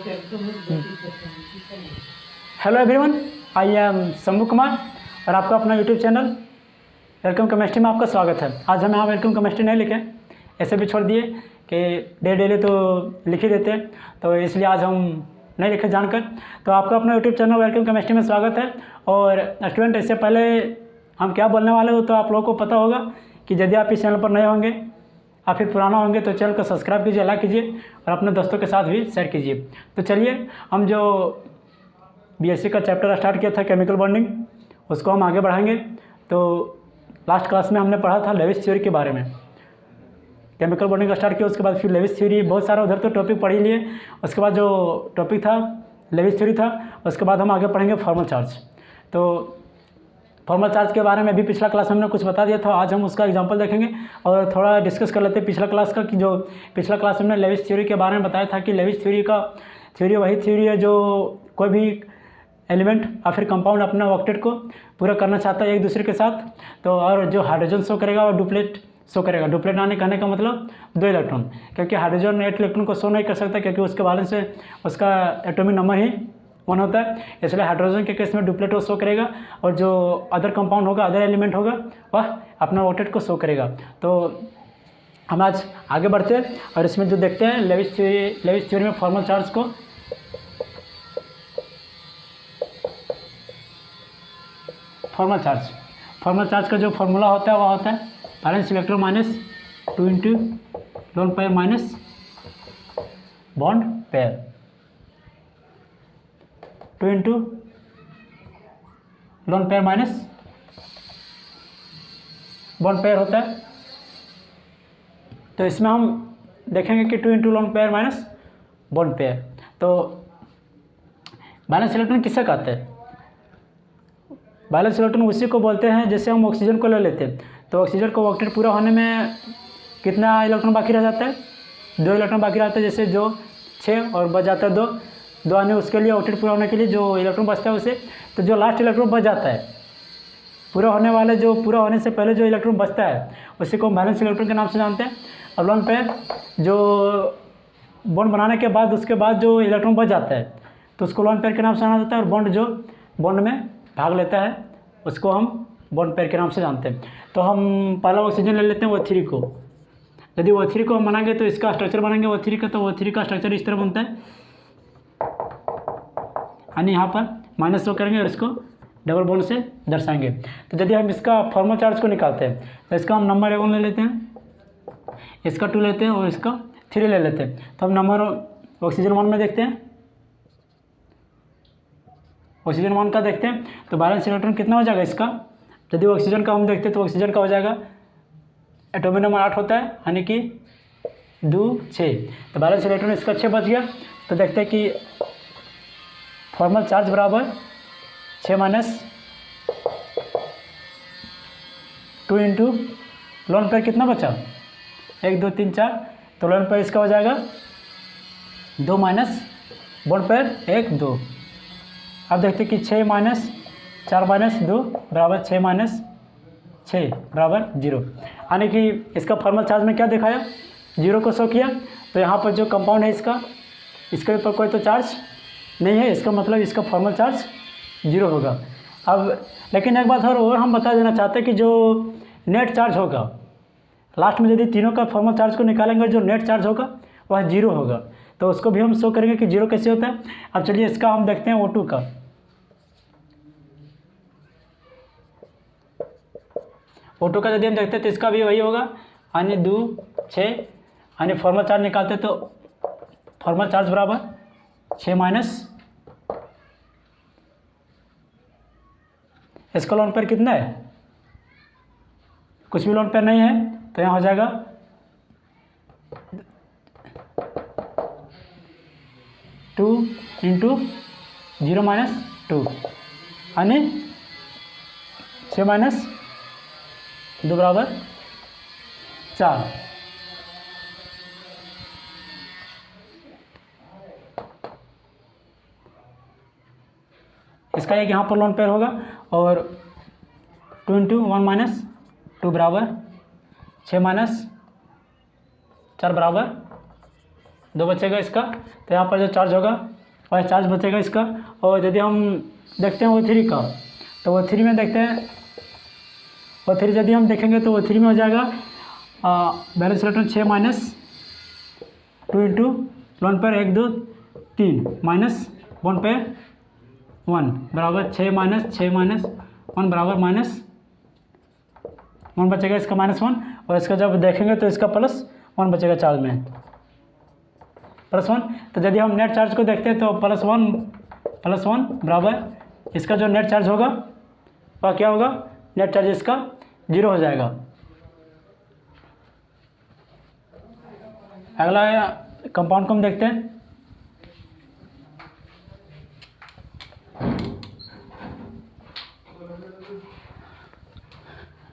Hello everyone, I am Shambhu Kumar और आपका अपना यूट्यूब चैनल वेलकम केमिस्ट्री में आपका स्वागत है। आज हम यहाँ वेलकम केमिस्ट्री नहीं लिखे, ऐसे भी छोड़ दिए कि डेली तो लिख ही देते हैं, तो इसलिए आज हम नहीं लिखे जानकर। तो आपका अपना यूट्यूब चैनल वेलकम केमिस्ट्री में स्वागत है। और स्टूडेंट, इससे पहले हम क्या बोलने वाले हो तो आप लोगों को पता होगा कि यदि आप इस चैनल पर नए होंगे या फिर पुराना होंगे तो चैनल को सब्सक्राइब कीजिए, लाइक कीजिए और अपने दोस्तों के साथ भी शेयर कीजिए। तो चलिए, हम जो बीएससी का चैप्टर स्टार्ट किया था केमिकल बॉन्डिंग, उसको हम आगे बढ़ाएंगे। तो लास्ट क्लास में हमने पढ़ा था लेविस थ्योरी के बारे में। केमिकल बॉन्डिंग का स्टार्ट किया, उसके बाद फिर लेविस थ्योरी, बहुत सारा उधर तो टॉपिक पढ़ ही लिए। उसके बाद जो टॉपिक था लेविस थ्योरी था, उसके बाद हम आगे पढ़ेंगे फॉर्मल चार्ज। तो फॉर्मल चार्ज के बारे में भी पिछला क्लास में हमने कुछ बता दिया था, आज हम उसका एग्जांपल देखेंगे और थोड़ा डिस्कस कर लेते हैं पिछला क्लास का। कि जो पिछला क्लास में हमने लेविस थ्योरी के बारे में बताया था कि लेविस थ्योरी का थ्योरी वही थ्योरी है जो कोई भी एलिमेंट या फिर कंपाउंड अपना ऑक्टेट को पूरा करना चाहता है एक दूसरे के साथ। तो और जो हाइड्रोजन शो करेगा और डुप्लेट शो करेगा। डुप्लेट आने कहने का मतलब 2 इलेक्ट्रॉन, क्योंकि हाइड्रोजन 8 इलेक्ट्रॉन को शो नहीं कर सकता क्योंकि उसके बैलेंस से उसका एटॉमिक नंबर ही 1 होता है। इसलिए हाइड्रोजन के केस में डुप्लेट को शो करेगा और जो अदर कंपाउंड होगा, अदर एलिमेंट होगा, वह अपना ऑक्टेट को शो करेगा। तो हम आज आगे बढ़ते हैं और इसमें जो देखते हैं लेविस थ्योरी में फॉर्मल चार्ज को। फॉर्मल चार्ज का जो फार्मूला होता है वह होता है balance electron minus 2 into lone pair minus bond pair. 2 into lone pair minus bond pair होता है। तो इसमें हम देखेंगे कि 2 into lone pair minus bond pair. तो बैलेंस इलेक्ट्रॉन किससे कहते हैं? बैलेंस इलेक्ट्रॉन उसी को बोलते हैं जैसे हम ऑक्सीजन को ले लेते हैं। तो ऑक्सीजन को ऑक्टेट पूरा होने में कितना इलेक्ट्रॉन बाकी रह जाता है? 2 इलेक्ट्रॉन बाकी रहता है। जैसे जो 6 और बच जाता है 2 आने उसके लिए ऑक्टेट पूरा होने के लिए जो इलेक्ट्रॉन बचता है उसे, तो जो लास्ट इलेक्ट्रॉन बच जाता है पूरा होने वाले, जो पूरा होने से पहले जो इलेक्ट्रॉन बचता है उसी को बैलेंस इलेक्ट्रॉन के नाम से जानते हैं। और लोन पेयर जो बॉन्ड बनाने के बाद उसके बाद जो इलेक्ट्रॉन बच जाता है तो उसको लोन पेयर के नाम से जाना जाता है। और बॉन्ड जो बॉन्ड में भाग लेता है उसको हम बॉन्ड पेयर के नाम से जानते हैं। तो हम पहला ऑक्सीजन ले लेते हैं O3 को। यदि O3 को हम बनाएंगे तो इसका स्ट्रक्चर बनाएंगे O3 का, तो O3 का स्ट्रक्चर इस तरह बनता है, यानी यहाँ पर माइनस शो करेंगे और इसको डबल बॉन्ड से दर्शाएंगे। तो यदि हम इसका फॉर्मल चार्ज को निकालते हैं तो इसका हम नंबर 1 ले लेते हैं, इसका 2 लेते हैं और इसका 3 ले लेते हैं। तो हम नंबर ऑक्सीजन 1 में देखते हैं, ऑक्सीजन 1 का देखते हैं। तो बैलेंस इलेक्ट्रॉन कितना हो जाएगा इसका? यदि ऑक्सीजन का हम देखते हैं तो ऑक्सीजन का हो जाएगा एटॉमिक नंबर 8 होता है, यानी कि 2 6। तो बैलेंस इलेक्ट्रॉन इसका 6 बच गया। तो देखते हैं कि फॉर्मल चार्ज बराबर 6 माइनस 2 इंटू लोन पेयर कितना बचा? 1 2 3 4। तो लोन पेयर इसका हो जाएगा 2 माइनस बॉन्ड पेयर 1 2। अब देखते हैं कि 6 माइनस 4 माइनस 2 बराबर 6 माइनस 6 बराबर 0, यानी कि इसका फॉर्मल चार्ज में क्या दिखाया? 0 को शो किया। तो यहाँ पर जो कंपाउंड है इसके ऊपर कोई तो चार्ज नहीं है, इसका मतलब इसका फॉर्मल चार्ज 0 होगा। अब लेकिन एक बात और हम बता देना चाहते हैं कि जो नेट चार्ज होगा लास्ट में, यदि तीनों का फॉर्मल चार्ज को निकालेंगे, जो नेट चार्ज होगा वह 0 होगा। तो उसको भी हम शो करेंगे कि 0 कैसे होता है। अब चलिए इसका हम देखते हैं O2 का। O2 का यदि हम देखते हैं तो इसका भी वही होगा, यानी 2 6, यानी फॉर्मल चार्ज निकालते तो फॉर्मल चार्ज बराबर 6 माइनस, इसका लोन पेयर कितना है? कुछ भी लोन पेयर नहीं है, तो यहाँ हो जाएगा 2 इंटू 0 माइनस 2, यानी 6 माइनस 2 बराबर 4। इसका एक यहाँ पर लोन पेयर होगा और 2 इंटू 1 माइनस 2 बराबर 6 माइनस 4 बराबर 2 बचेगा इसका, तो यहाँ पर जो चार्ज होगा वह चार्ज बचेगा इसका। और यदि हम देखते हैं O3 का, तो O3 में देखते हैं, O3 यदि हम देखेंगे तो O3 में हो जाएगा balance electron 6 minus 2 into lone pair 1 2 3 minus bond pair 1 बराबर 6 माइनस 1 बराबर -1 बचेगा इसका -1। और इसका जब देखेंगे तो इसका +1 बचेगा चार्ज में, +1। तो यदि हम नेट चार्ज को देखते हैं तो +1 बराबर इसका जो नेट चार्ज होगा वह क्या होगा, नेट चार्ज इसका 0 हो जाएगा। अगला कंपाउंड को हम देखते हैं।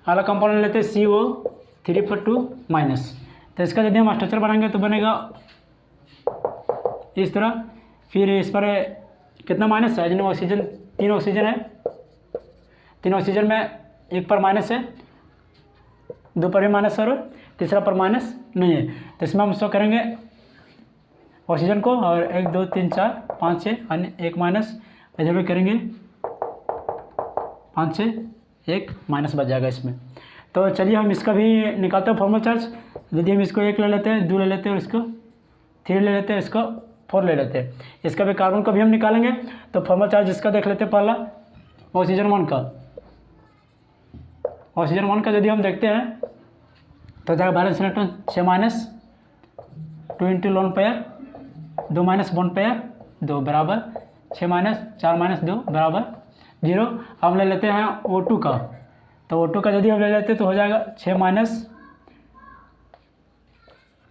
अगला कंपाउंड लेते हैं CO3 तो इसका यदि हम स्ट्रक्चर बनाएंगे तो बनेगा इस तरह। फिर इस पर कितना माइनस है, जिनमें ऑक्सीजन 3 ऑक्सीजन है, 3 ऑक्सीजन में एक पर माइनस है, 2 पर भी माइनस और तीसरा पर माइनस नहीं है। तो इसमें हम शो करेंगे ऑक्सीजन को, और 1 2 3 4 5 6 अन्य 1 माइनस, इधर भी करेंगे 5 6 1 माइनस बच जाएगा इसमें। तो चलिए हम इसका भी निकालते हैं फॉर्मल चार्ज। यदि हम इसको 1 ले लेते हैं, 2 ले लेते हैं, और इसको 3 ले लेते हैं, इसको 4 ले लेते हैं। इसका भी कार्बन को भी हम निकालेंगे। तो फॉर्मल चार्ज इसका देख लेते हैं पहला, ऑक्सीजन 1 का। ऑक्सीजन 1 का यदि हम देखते हैं तो जाएगा balance electron 6 minus 2 into lone pair 2 minus bond pair 2 बराबर 6 माइनस 4 माइनस 2 बराबर 0। हम ले लेते हैं O2 का। तो O2 का यदि हम ले लेते हैं तो हो जाएगा 6 माइनस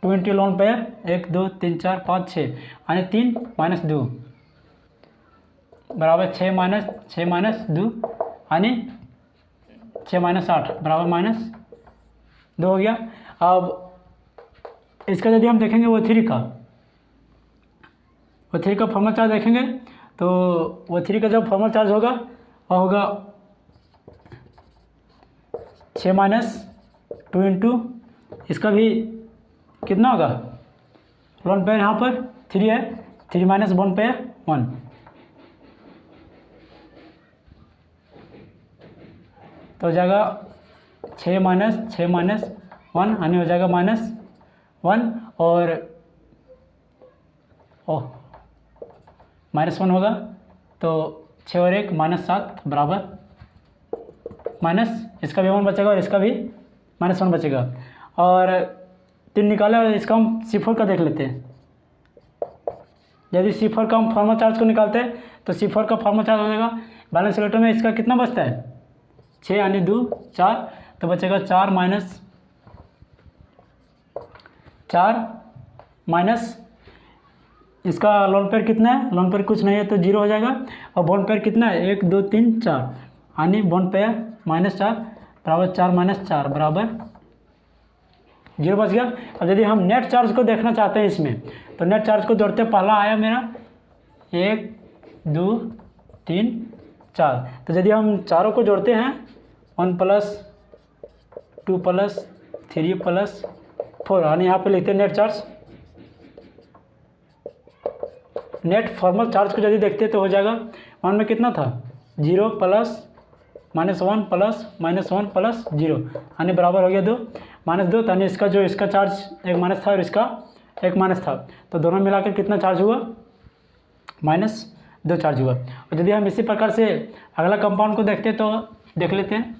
2 इंटू लोन पेयर 1 2 3 4 5 6 यानी 3 माइनस 2 बराबर 6 माइनस 2 यानी 6 माइनस 8 बराबर -2 हो गया। अब इसका यदि हम देखेंगे O3 का, O3 का फॉर्मल चार्ज देखेंगे तो O3 का जब फॉर्मल चार्ज होगा वह होगा 6 माइनस 2 इंटू इसका भी कितना होगा, लोन पेयर यहाँ पर 3 है, 3 माइनस बॉन्ड पेयर 1 तो हो जाएगा 6 माइनस 1 यानी हो जाएगा -1 और -1 होगा। तो 6 और 1 -7 बराबर इसका भी 1 बचेगा और इसका भी -1 बचेगा। और 3 निकाले, और इसका हम C4 का देख लेते हैं। यदि C4 का हम फॉर्मल चार्ज को निकालते हैं तो C4 का फॉर्मल चार्ज हो जाएगा बैलेंस इलेक्ट्रॉन में इसका कितना बचता है 6 यानी 2 4, तो बचेगा 4 माइनस इसका लोन पेयर कितना है, लोन पेयर कुछ नहीं है तो 0 हो जाएगा। और बॉन्ड पेयर कितना है 1 2 3 4 यानी बॉन्ड पेयर -4 बराबर 4 - 4 बराबर 0 बच गया। अब यदि हम नेट चार्ज को देखना चाहते हैं इसमें, तो नेट चार्ज को जोड़ते पहला आया मेरा 1 2 3 4। तो यदि हम चारों को जोड़ते हैं 1 + 2 + 3 + 4 यानी यहाँ पे लिखते हैं net charge. Net formal charge को यदि देखते तो हो जाएगा 1 में कितना था 0 + -1 + -1 + 0 यानी बराबर हो गया 2 -2। यानी इसका जो इसका चार्ज 1 माइनस था और इसका 1 माइनस था, तो दोनों मिलाकर कितना चार्ज हुआ -2 चार्ज हुआ। और यदि हम इसी प्रकार से अगला कंपाउंड को देखते तो देख लेते हैं।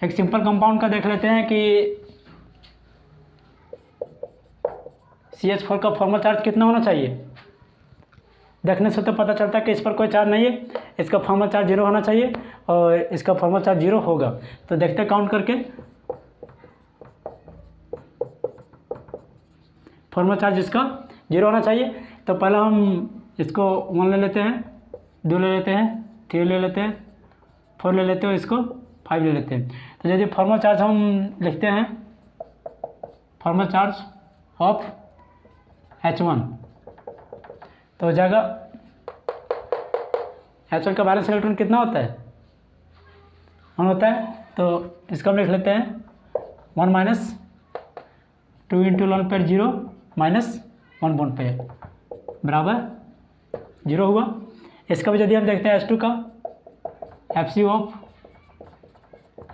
एक सिंपल कंपाउंड का देख लेते हैं कि CH4 का फॉर्मल चार्ज कितना होना चाहिए। देखने से तो पता चलता है कि इस पर कोई चार्ज नहीं है, इसका फॉर्मल चार्ज 0 होना चाहिए और इसका फॉर्मल चार्ज 0 होगा। तो देखते हैं काउंट करके। फॉर्मल चार्ज इसका 0 होना चाहिए। तो पहले हम इसको 1 ले लेते हैं, 2 ले लेते हैं, 3 ले लेते हैं, 4 ले लेते हैं, इसको 5 ले लेते हैं। तो यदि फॉर्मल चार्ज हम लिखते हैं फॉर्मल चार्ज ऑफ H1 तो हो जाएगा H1 का बैलेंस इलेक्ट्रॉन कितना होता है, 1 होता है। तो इसको हम लिख लेते हैं 1 minus 2 into lone pair 0 minus 1 bond pair बराबर 0 हुआ। इसका भी यदि हम देखते हैं H2 का FC ऑफ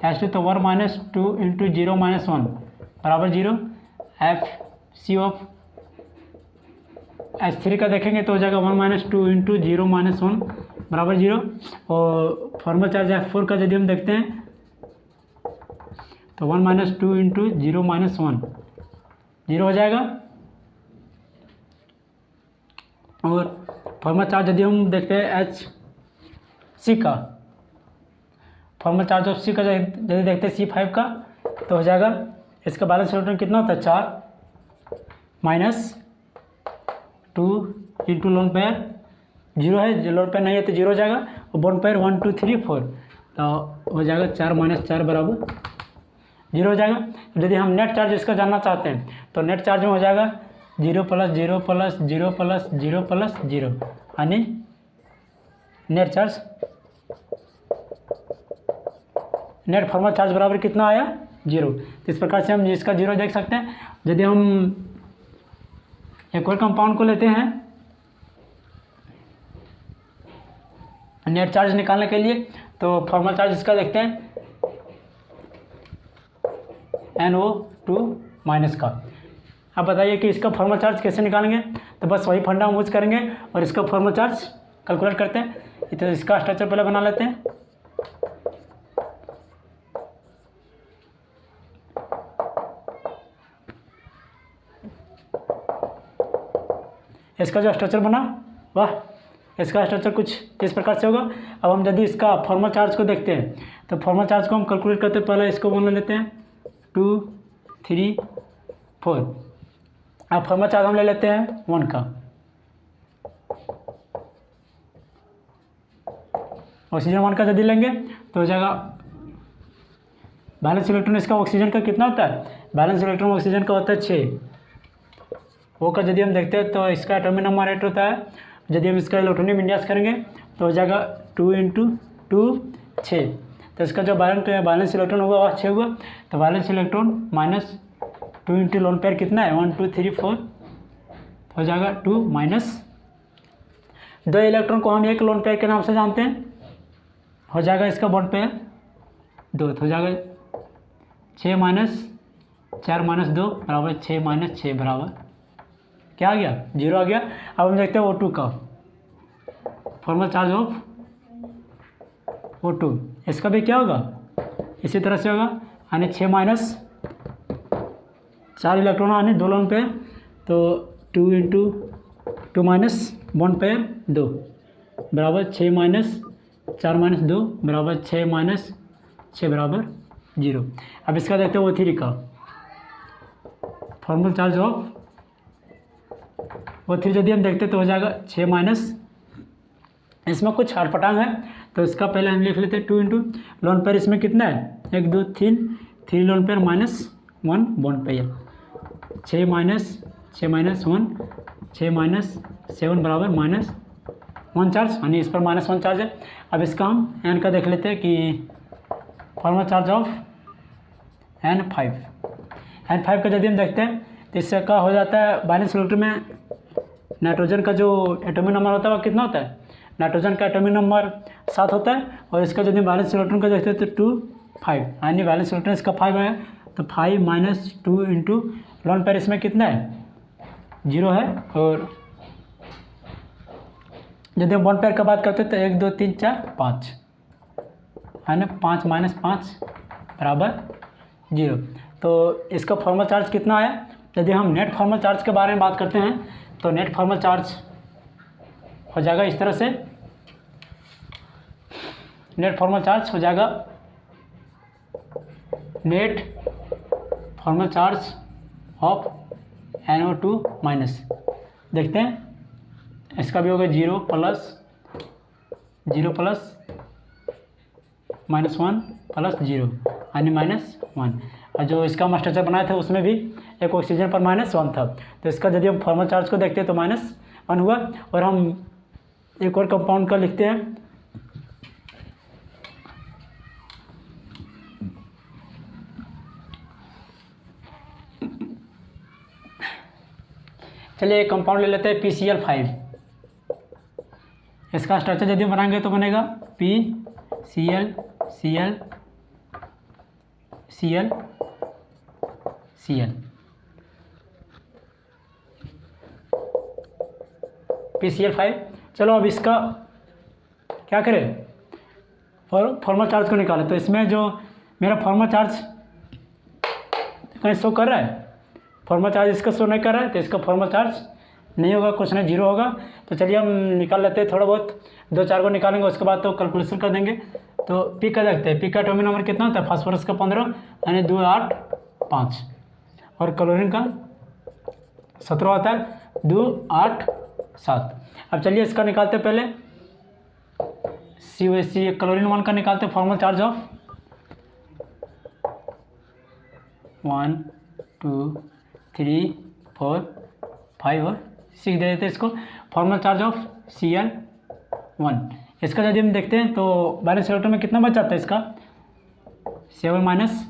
H2 तो 1 माइनस 2 इंटू 0 माइनस 1 बराबर 0। FC ऑफ H3 का देखेंगे तो हो जाएगा 1 माइनस 2 इंटू 0 माइनस 1 बराबर 0। और फॉर्मल चार्ज F4 का यदि हम देखते हैं तो 1 माइनस 2 इंटू 0 माइनस 1 0 हो जाएगा। और फॉर्मल चार्ज यदि हम देखते हैं HC का, फॉर्मल चार्ज ऑफ C का यदि देखते हैं C5 का तो हो जाएगा, इसका बैलेंस इलेक्ट्रॉन कितना होता है 4 माइनस 2 इंटू लोन पेयर 0 है, लोन पेयर नहीं है तो 0 हो जाएगा। और बॉन्ड पेयर 1 2 3 4 तो हो जाएगा 4 माइनस 4 बराबर 0 हो जाएगा। यदि हम नेट चार्ज इसका जानना चाहते हैं तो नेट चार्ज में हो जाएगा 0 प्लस 0 प्लस 0 प्लस 0 प्लस 0 यानी net charge, net formal charge बराबर कितना आया 0। तो इस प्रकार से हम इसका 0 देख सकते हैं। यदि हम एक और कंपाउंड को लेते हैं नेट चार्ज निकालने के लिए तो फॉर्मल चार्ज इसका देखते हैं NO2 माइनस का। अब बताइए कि इसका फॉर्मल चार्ज कैसे निकालेंगे, तो बस वही फंडा हम यूज करेंगे और इसका फॉर्मल चार्ज कैलकुलेट करते हैं। तो इसका स्ट्रक्चर पहले बना लेते हैं। इसका जो स्ट्रक्चर बना वाह, इसका स्ट्रक्चर कुछ इस प्रकार से होगा। अब हम यदि इसका फॉर्मल चार्ज को देखते हैं तो फॉर्मल चार्ज को हम कैलकुलेट करते हैं। पहले इसको मान लेते हैं 2 3 4। अब फॉर्मल चार्ज हम ले लेते हैं 1 का। ऑक्सीजन 1 का यदि लेंगे तो हो जाएगा बैलेंस इलेक्ट्रॉन इसका ऑक्सीजन का कितना होता है, बैलेंस इलेक्ट्रॉन ऑक्सीजन का होता है 6। वो का यदि हम देखते हैं तो इसका एटॉमिक नंबर 8 होता है। यदि हम इसका इलेक्ट्रॉनिक विन्यास करेंगे तो हो जाएगा 2 इंटू 2 6। तो इसका जो बैलेंस इलेक्ट्रॉन होगा वह 6 हुआ। तो balance electron minus 2 into lone pair कितना है 1 2 3 4 हो जाएगा 2 माइनस 2 इलेक्ट्रॉन को हम एक लोन पेयर के नाम से जानते हैं, हो जाएगा इसका बॉन्ड पेयर 2। तो हो जाएगा 6 माइनस 4 माइनस 2 बराबर 6 माइनस 6 बराबर क्या आ गया 0 आ गया। अब हम देखते हैं O2 का फॉर्मल चार्ज ऑफ O2, इसका भी क्या होगा इसी तरह से होगा यानी 6 माइनस 4 इलेक्ट्रॉन यानी 2 लोन पेयर तो 2 इंटू 2 माइनस बॉन्ड पेयर 2 बराबर 6 माइनस 4 माइनस 2 बराबर 6 माइनस 6 बराबर 0। अब इसका देखते हैं O3 का फॉर्मल चार्ज ऑफ O3 यदि हम देखते तो हो जाएगा 6 माइनस, इसमें कुछ अटपटांग है तो इसका पहले हम लिख लेते हैं 2 इंटू लोन पेयर इसमें कितना है 1 2 3 lone pair minus 1 bond pair 6 minus 1 6 minus 7 बराबर माइनस 1 चार्ज यानी इस पर माइनस 1 चार्ज है। अब इसका हम N का देख लेते हैं कि फॉर्मल चार्ज ऑफ N5 का यदि हम देखते हैं तो इससे क्या हो जाता है बैलेंस इलेक्ट्रॉन में नाइट्रोजन का जो एटॉमिक नंबर होता है वो कितना होता है, नाइट्रोजन का एटॉमिक नंबर 7 होता है। और इसका यदि बैलेंस इलेक्ट्रॉन का देखते हैं तो 2 5 यानी बैलेंस इलेक्ट्रॉन इसका 5 है तो 5 माइनस 2 इंटू लोन पेयर इसमें कितना है 0 है। और यदि हम बॉन्ड पेयर का बात करते हैं तो 1 2 3 4 5 है ना, 5 माइनस 5 बराबर 0। तो इसका फॉर्मल चार्ज कितना आया। यदि हम नेट फॉर्मल चार्ज के बारे में बात करते हैं तो नेट फॉर्मल चार्ज हो जाएगा इस तरह से, नेट फॉर्मल चार्ज हो जाएगा net formal charge of NO2 minus. देखते हैं इसका भी होगा 0 प्लस -1 प्लस 0 यानी -1। और जो इसका हम स्ट्रक्चर बनाया था उसमें भी एक ऑक्सीजन पर -1 था तो इसका यदि हम फॉर्मल चार्ज को देखते हैं तो -1 हुआ। और हम एक और कंपाउंड का लिखते हैं चलिए एक कंपाउंड ले लेते हैं PCl5। इसका स्ट्रक्चर यदि बनाएंगे तो बनेगा PCl Cl Cl Cl। PCl5। चलो अब इसका क्या करें, फॉर्मल चार्ज को निकालें। तो इसमें जो मेरा फॉर्मल चार्ज कहीं शो कर रहा है, फॉर्मल चार्ज इसका शो नहीं कर रहा है, तो इसका फॉर्मल चार्ज नहीं होगा, कुछ नहीं, जीरो होगा। तो चलिए हम निकाल लेते हैं, थोड़ा बहुत 2-4 को निकालेंगे, उसके बाद तो कैलकुलेशन कर देंगे। तो पी का देखते हैं, पी का एटॉमिक नंबर कितना होता है, फास्फोरस का 15 यानी 2 8 5, और क्लोरीन का 17 होता है 2 8 7। अब चलिए इसका निकालते हैं, पहले सी क्लोरीन 1 का निकालते हैं, फॉर्मल चार्ज ऑफ 1 2 3 4 5 और 6 दे देते हैं इसको, फॉर्मल चार्ज ऑफ Cl1। इसका यदि हम देखते हैं तो बैलेंस इलेक्ट्रॉन में कितना बच जाता है इसका, 7 माइनस,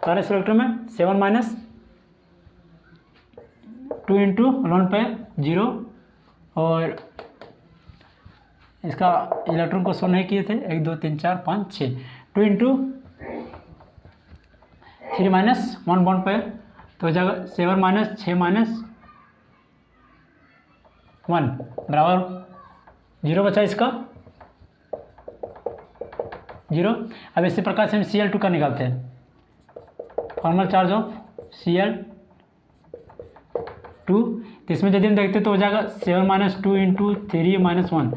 बैलेंस इलेक्ट्रॉन में 7 माइनस 2 इंटू लॉन पे 0, और इसका इलेक्ट्रॉन को शो नहीं किए थे, 1 2 3 4 5 6, 2 इंटू 3 माइनस 1 बॉन्ड पे, तो हो जाएगा 7 माइनस 6 माइनस 1 बराबर 0 बचा इसका 0। अब इसी प्रकार से हम Cl2 का निकालते हैं, फॉर्मल चार्ज ऑफ Cl2। तो इसमें यदि हम देखते हैं तो हो जाएगा 7 माइनस 2 इंटू 3 माइनस 1,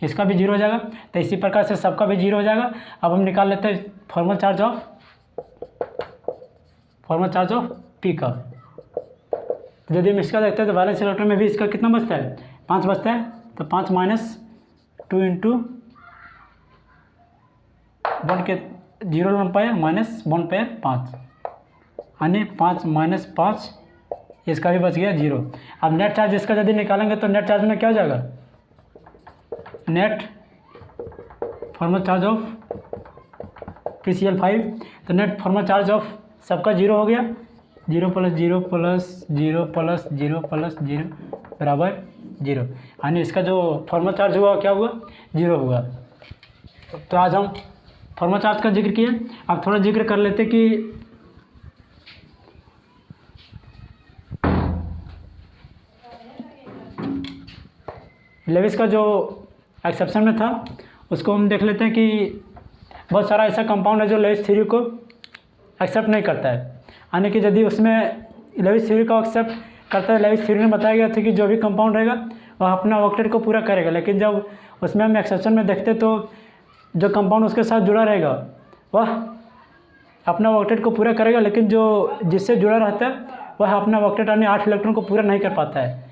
इसका भी 0 हो जाएगा। तो इसी प्रकार से सबका भी 0 हो जाएगा। अब हम निकाल लेते हैं फॉर्मल चार्ज ऑफ पी का। तो यदि हम इसका देखते हैं तो बैलेंस इलेक्ट्रॉन में भी इसका कितना बचता है, 5 बचता है। तो 5 माइनस 2 इंटू बॉन्ड के 0 1 पायर माइनस बॉन्ड पायर 5, यानी 5 माइनस 5, इसका भी बच गया 0। अब नेट चार्ज इसका यदि निकालेंगे तो नेट चार्ज में क्या हो जाएगा, net formal charge of PCl5। तो नेट फॉर्मल चार्ज ऑफ सबका 0 हो गया, 0 प्लस 0 प्लस 0 प्लस 0 प्लस 0 बराबर 0, यानी इसका जो फॉर्मल चार्ज हुआ क्या हुआ, 0 हुआ। तो आज हम फॉर्मल चार्ज का जिक्र किए। अब थोड़ा जिक्र कर लेते कि लेविस का जो एक्सेप्शन में था उसको हम देख लेते हैं कि बहुत सारा ऐसा कंपाउंड है जो लेविस थ्योरी को एक्सेप्ट नहीं करता है, यानी कि यदि उसमें लेविस थ्योरी को एक्सेप्ट करता है, लेविस थ्योरी में बताया गया था कि जो भी कंपाउंड रहेगा वह अपना ऑक्टेट को पूरा करेगा, लेकिन जब उसमें हम एक्सेप्शन में देखते तो जो कंपाउंड उसके साथ जुड़ा रहेगा वह अपना ऑक्टेट को पूरा करेगा, लेकिन जो जिससे जुड़ा रहता है वह अपना ऑक्टेट यानी 8 इलेक्ट्रॉन को पूरा नहीं कर पाता है।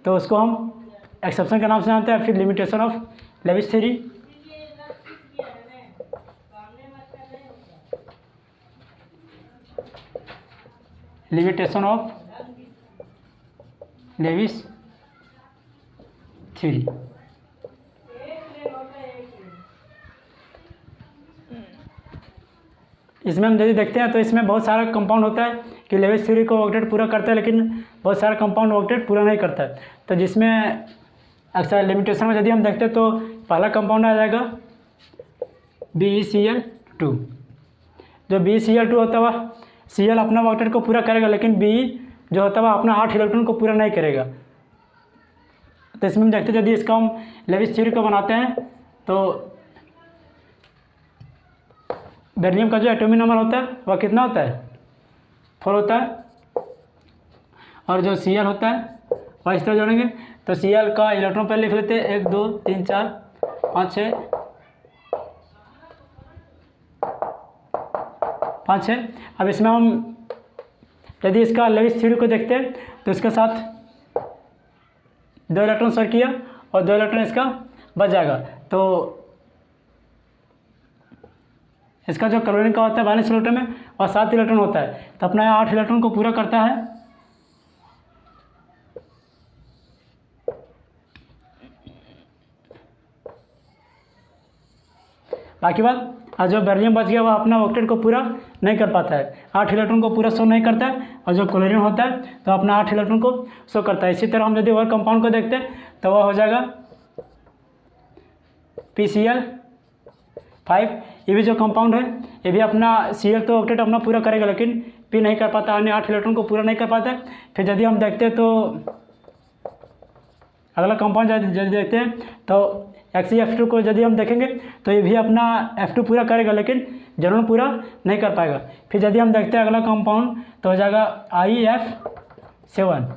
तो उसको हम एक्सेप्शन के नाम से जानते हैं। फिर limitation of Lewis theory, limitation of Lewis theory. इसमें हम यदि देखते हैं तो इसमें बहुत सारा कंपाउंड होता है कि लेविस थ्योरी को ऑक्टेट पूरा करता है, लेकिन बहुत सारा कंपाउंड ऑक्टेट पूरा नहीं करता है। तो जिसमें अक्सर लिमिटेशन में यदि हम देखते हैं तो पहला कंपाउंड आ जाएगा BeCl2। जो BeCl2 होता है वह Cl अपना ऑक्टेट को पूरा करेगा, लेकिन Be जो होता है वह अपना 8 इलेक्ट्रॉन को पूरा नहीं करेगा। तो इसमें हम देखते हैं यदि इसका हम लेविस थ्योरी को बनाते हैं तो बेरिलियम का जो एटॉमिक नंबर होता है वह कितना होता है, 4 होता है, और जो Cl होता है वह इस तरह जोड़ेंगे। तो Cl का इलेक्ट्रॉन पहले लिख लेते हैं 1 2 3 4 5 6 5 6। अब इसमें हम यदि इसका लेविस थ्योरी को देखते हैं तो इसके साथ 2 इलेक्ट्रॉन शेयर किया और 2 इलेक्ट्रॉन इसका बच जाएगा। तो इसका जो क्लोरीन का होता है बैलेंस इलेक्ट्रॉन में वह 7 इलेक्ट्रॉन होता है, तो अपना 8 इलेक्ट्रॉन को पूरा करता है। बाकी बात और जो बेरिलियम बच गया वह अपना ऑक्टेट को पूरा नहीं कर पाता है, 8 इलेक्ट्रॉन को पूरा शो नहीं करता है। और जो क्लोरीन होता है तो अपना 8 इलेक्ट्रॉन को शो करता है। इसी तरह हम यदि और कंपाउंड को देखते हैं तो वह हो जाएगा PCl5। ये भी जो कंपाउंड है ये भी अपना Cl तो ऑक्टेट अपना पूरा करेगा, लेकिन P नहीं कर पाता, अन्य 8 इलेक्ट्रॉन को पूरा नहीं कर पाता है। फिर यदि हम देखते हैं तो अगला कंपाउंड यदि देखते हैं तो XeF2 को यदि हम देखेंगे तो ये भी अपना F2 पूरा करेगा, लेकिन जरूर पूरा नहीं कर पाएगा। फिर यदि हम देखते हैं अगला कंपाउंड तो हो जाएगा IF7।